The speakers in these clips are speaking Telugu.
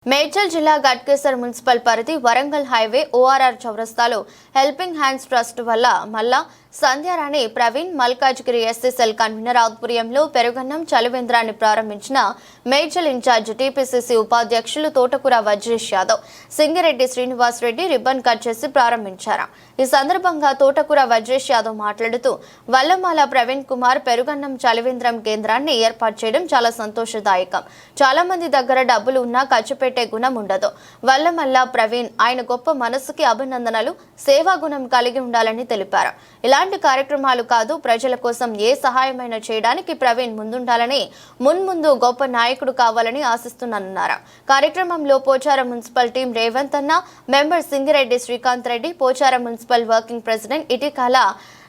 మేడ్చల్ జిల్లా గట్కేసర్ మున్సిపల్ పరిధి వరంగల్ హైవే ఓఆర్ఆర్ చౌరస్తాలో హెల్పింగ్ హ్యాండ్స్ ట్రస్ట్ వల్ల మల్లా సంధ్యారాణి ప్రవీణ్ మల్కాజ్గిరి ఎస్సీసెల్ కన్వీనర్ ఆధ్వర్యంలో పెరుగన్నం చలివేంద్రాన్ని ప్రారంభించిన మేడ్చల్ ఇన్ఛార్జ్ టీపీసీసీ ఉపాధ్యక్షులు తోటకూర వజ్రేష్ యాదవ్ సింగిరెడ్డి శ్రీనివాస్ రెడ్డి రిబ్బన్ కట్ చేసి ప్రారంభించారు. ఈ సందర్భంగా తోటకూర వజ్రేష్ యాదవ్ మాట్లాడుతూ వల్లమాల ప్రవీణ్ కుమార్ పెరుగన్నం చలివేంద్రం కేంద్రాన్ని ఏర్పాటు చేయడం చాలా సంతోషదాయకం. చాలా మంది దగ్గర డబ్బులు ఉన్నా ఖర్చు పెట్టే గుణం ఉండదు. వల్లమల్ల ప్రవీణ్ ఆయన గొప్ప మనసుకి అభినందనలు. సేవా గుణం కలిగి ఉండాలని తెలిపారు. ఇలాంటి కార్యక్రమాలు కాదు, ప్రజల కోసం ఏ సహాయమైనా చేయడానికి ప్రవీణ్ ముందుండాలని, మున్ముందు గొప్ప నాయకుడు కావాలని ఆశిస్తున్నానన్నారు. కార్యక్రమంలో పోచారం మున్సిపల్ టీం రేవంత్ అన్న, member Singireddy Srikanth Reddy, Pocharam municipal working president Itikala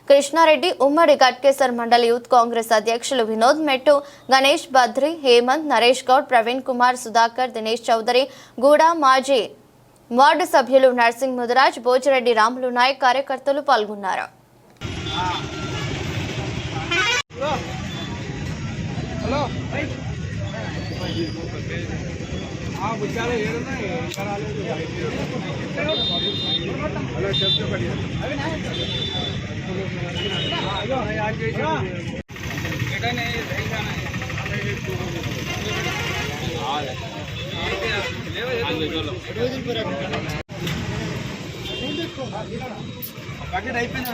Krishnareddy, ఉమ్మడి గట్కేసర్ మండలి యూత్ కాంగ్రెస్ అధ్యక్షులు వినోద్ మెట్టు, గణేష్ బద్రి, హేమంత్, నరేష్ గౌడ్, ప్రవీణ్ కుమార్, సుధాకర్, దినేష్ చౌదరి, గూడ మాజీ వార్డు సభ్యులు నర్సింగ్ ముదిరాజ్, భోజిరెడ్డి రాములు నాయక్ కార్యకర్తలు పాల్గొన్నారు. బకెట్ అయిపోయింది.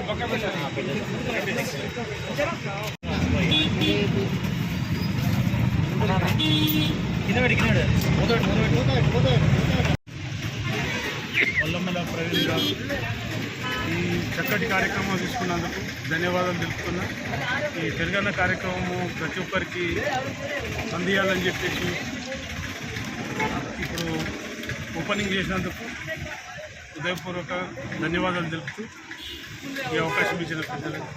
వల్లమల్ల ప్రవీణ్ గారు ఈ చక్కటి కార్యక్రమం తీసుకున్నందుకు ధన్యవాదాలు తెలుపుతున్నా. ఈ పెరుగన్న కార్యక్రమము ప్రతి ఒక్కరికి అందియాలని చెప్పేసి ఇప్పుడు ఓపెనింగ్ చేసినందుకు హృదయపూర్వక ధన్యవాదాలు తెలుపుతూ ఈ అవకాశం ఇచ్చిన ప్రజలకు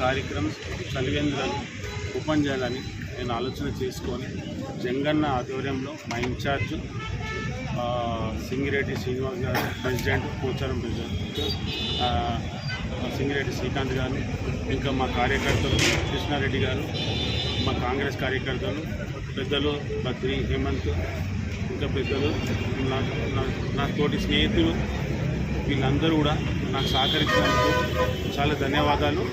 కార్యక్రమం చలివేంద్రాలు ఓపెన్ చేయాలని నేను ఆలోచన చేసుకొని జంగన్న ఆధ్వర్యంలో మా ఇన్ఛార్జ్ సింగిరెడ్డి శ్రీనివాస్ గారు, ప్రెసిడెంట్ పోచారం ప్రెసిడెంట్ సింగిరెడ్డి శ్రీకాంత్ గారు, ఇంకా మా కార్యకర్తలు కృష్ణారెడ్డి గారు, మా కాంగ్రెస్ కార్యకర్తలు పెద్దలు బద్రి, హేమంత్, ఇంకా పెద్దలు నా తోటి స్నేహితులు వీళ్ళందరూ కూడా నాకు సహకరించినందుకు చాలా ధన్యవాదాలు.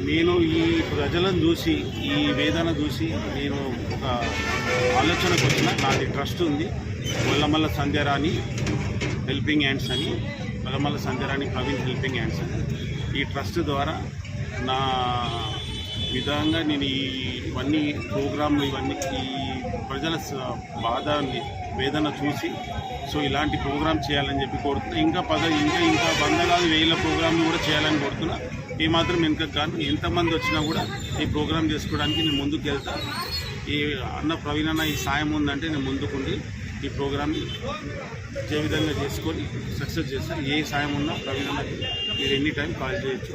నేను ఈ ప్రజలను చూసి, ఈ వేదన చూసి నేను ఒక ఆలోచనకు వచ్చిన. నాది ట్రస్ట్ ఉంది, వల్లమల్ల సంధ్యారాణి హెల్పింగ్ హ్యాండ్స్ అని, వల్లమల్ల సంధ్యారాణి ప్రవీణ్ హెల్పింగ్ హ్యాండ్స్ అని. ఈ ట్రస్ట్ ద్వారా నా విధంగా నేను ఇవన్నీ ప్రోగ్రాంలు ఈ ప్రజల బాధని వేదన చూసి ఇలాంటి ప్రోగ్రామ్ చేయాలని చెప్పి కోరుతున్నా. ఇంకా 100 కాదు 1000 ప్రోగ్రాంలు కూడా చేయాలని కోరుతున్నా. ఏమాత్రం వెనుకకు కాను, ఎంతమంది వచ్చినా కూడా ఈ ప్రోగ్రామ్ చేసుకోవడానికి నేను ముందుకు వెళ్తా. ఈ అన్న ప్రవీణ్ అన్న ఈ సాయం ఉందంటే నేను ముందుకుండి ఈ ప్రోగ్రామ్ని ఏ విధంగా చేసుకొని సక్సెస్ చేస్తాను. ఏ సాయం ఉన్నా ప్రవీణ్ అన్నకి మీరు ఎనీ టైం కాల్ చేయొచ్చు.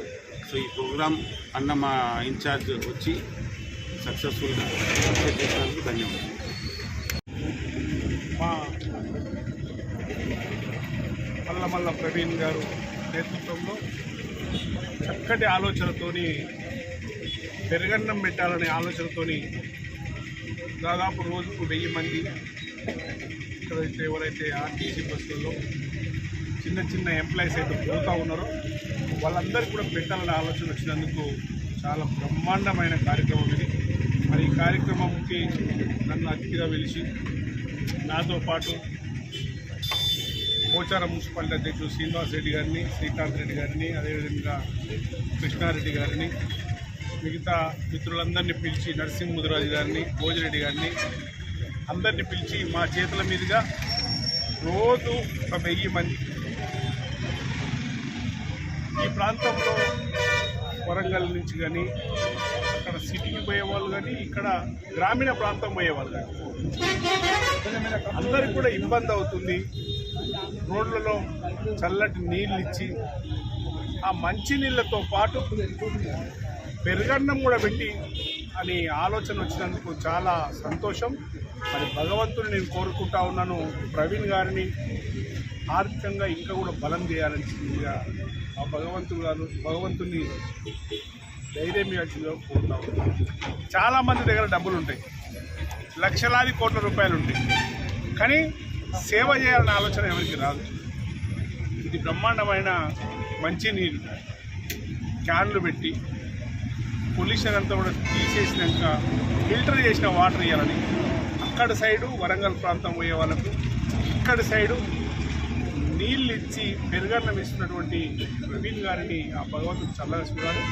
ఈ ప్రోగ్రామ్ అన్న మా ఇన్ఛార్జ్ వచ్చి సక్సెస్ఫుల్గా సక్సెస్ చేసినందుకు ధన్యవాదాలు. మా వల్లమల్ల ప్రవీణ్ గారు నేతృత్వంలో చక్కటి ఆలోచనతోని పెరుగన్నం పెట్టాలనే ఆలోచనతోని దాదాపు రోజుకు 1000 మంది ఇక్కడైతే ఎవరైతే ఆర్టీసీ బస్సుల్లో చిన్న ఎంప్లాయీస్ అయితే పోతూ ఉన్నారో వాళ్ళందరికీ కూడా పెట్టాలనే ఆలోచన వచ్చినందుకు చాలా బ్రహ్మాండమైన కార్యక్రమం ఇది. మరి ఈ కార్యక్రమంకి నన్ను అతిథిగా పిలిచి నాతో పాటు పోచారం మున్సిపాలిటీ అధ్యక్షుడు శ్రీనివాస్ రెడ్డి గారిని, శ్రీకాంత్ రెడ్డి గారిని, అదేవిధంగా కృష్ణారెడ్డి గారిని, మిగతా మిత్రులందరినీ పిలిచి నర్సింగ్ ముదిరాజు గారిని, భోజిరెడ్డి గారిని అందరినీ పిలిచి మా చేతుల మీదుగా రోజు ఒక 1000 మంది ఈ ప్రాంతంలో వరంగల్ నుంచి కానీ అక్కడ సిటీకి పోయేవాళ్ళు కానీ ఇక్కడ గ్రామీణ ప్రాంతం పోయేవాళ్ళు కానీ అందరికి కూడా ఇబ్బంది అవుతుంది. రోడ్లలో చల్లటి నీళ్ళు ఇచ్చి ఆ మంచి నీళ్ళతో పాటు పెరుగన్నం కూడా పెట్టి అని ఆలోచన వచ్చినందుకు చాలా సంతోషం. మరి భగవంతుని నేను కోరుకుంటా ఉన్నాను, ప్రవీణ్ గారిని ఆర్థికంగా ఇంకా కూడా బలం చేయాలని ఆ భగవంతుని ధైర్యం ఇవ్వాల్సిందిగా కోరుతా ఉన్నాను. చాలామంది దగ్గర డబ్బులు ఉంటాయి, లక్షలాది కోట్ల రూపాయలు ఉంటాయి. కానీ సేవ చేయాలన్న ఆలోచన ఎవరికి రాదు. ఇది బ్రహ్మాండమైన మంచినీరు క్యాన్లు పెట్టి పొల్యూషన్ అంతా కూడా తీసేసినాక ఫిల్టర్ చేసిన వాటర్ ఇవ్వాలని అక్కడ సైడు వరంగల్ ప్రాంతం పోయే వాళ్ళకు, ఇక్కడ సైడు నీళ్ళు ఇచ్చి పెరుగన్నం ఇస్తున్నటువంటి ప్రవీణ్ గారిని ఆ భగవంతుడు చల్లగా చూడాలి.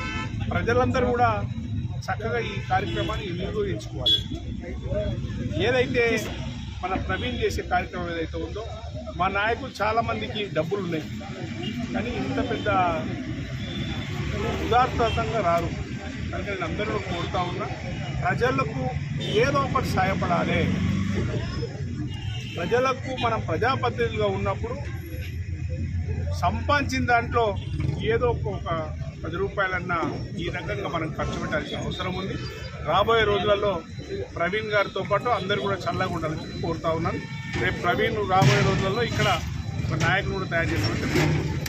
ప్రజలందరూ కూడా చక్కగా ఈ కార్యక్రమాన్ని వినియోగించుకోవాలి. ఏదైతే మన ప్రవీణ్ చేసే కార్యక్రమం ఏదైతే ఉందో, మా నాయకులు చాలామందికి డబ్బులు ఉన్నాయి కానీ ఇంత పెద్ద ఉదాత్తతంగా రారు. కనుక నేను అందరూ కోరుతా ఉన్నా, ప్రజలకు ఏదో ఒకటి సాయపడాలి. ప్రజలకు మనం ప్రజాప్రతినిధులుగా ఉన్నప్పుడు సంపాదించిన దాంట్లో ఏదో ఒక 10 రూపాయలన్నా ఈ రకంగా మనం ఖర్చు పెట్టాల్సిన అవసరం ఉంది. రాబోయే రోజులలో ప్రవీణ్ గారితో పాటు అందరూ కూడా చల్లగా ఉండాలని కోరుతా ఉన్నాను. రేపు ప్రవీణ్ రాబోయే రోజులలో ఇక్కడ ఒక నాయకుడు కూడా తయారు చేస్తామని చెప్తున్నాను.